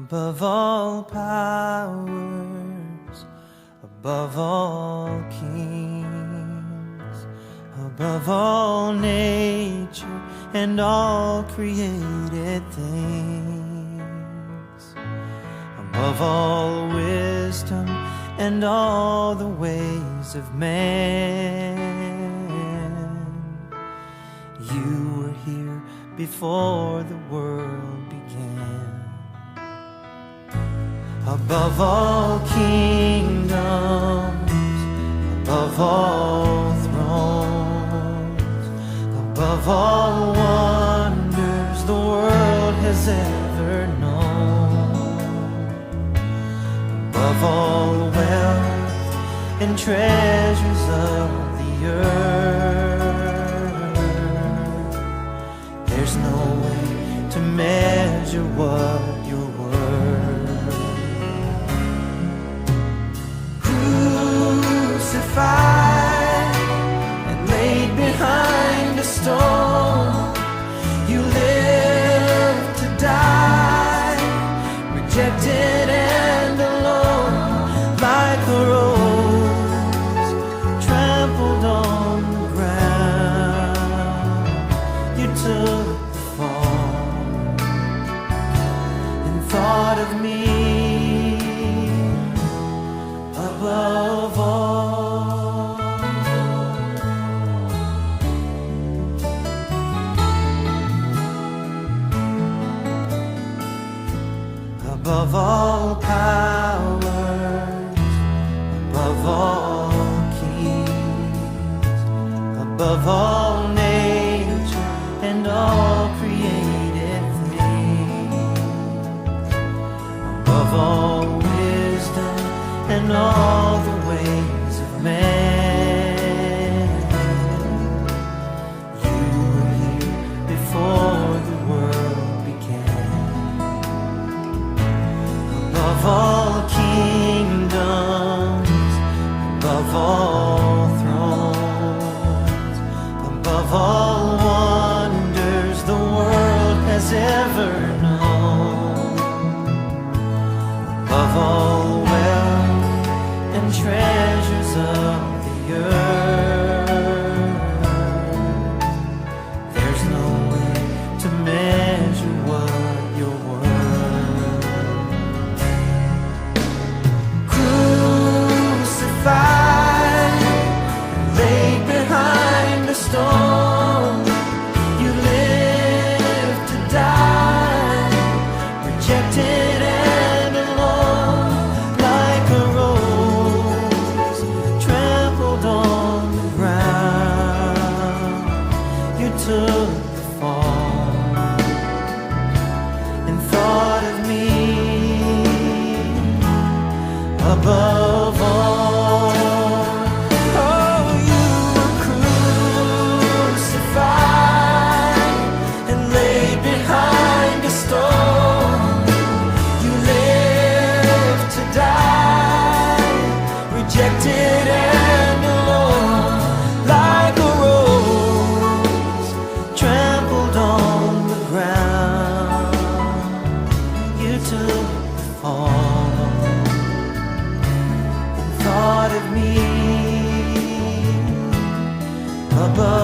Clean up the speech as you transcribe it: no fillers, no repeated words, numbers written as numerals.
above all powers, above all kings, above all nature and all created things, above all wisdom and all the ways of man. You were here before the world began. Above all kingdoms, above all thrones, above all wonders the world has ever known, above all wealth and treasures of the earth, there's no way to measure what you're worth. Crucified and laid behind a stone, you lived to die, rejected and alone, like a rose trampled on the ground. You took the fall and thought of me above all. Above all powers, above all kings, above all nature and all created things, above all wisdom and all the ways of man. You were here before the world began. Above all kingdoms, above all thrones, above all wonders the world has ever known, above all wealth and treasures of the earth, there's no way to measure what you're worth. Laid behind a stone, you lived to die, rejected and alone, like a rose trampled on the ground. You took the fall and thought of me above all. Rejected and alone, like a rose trampled on the ground. You took the fall and thought of me above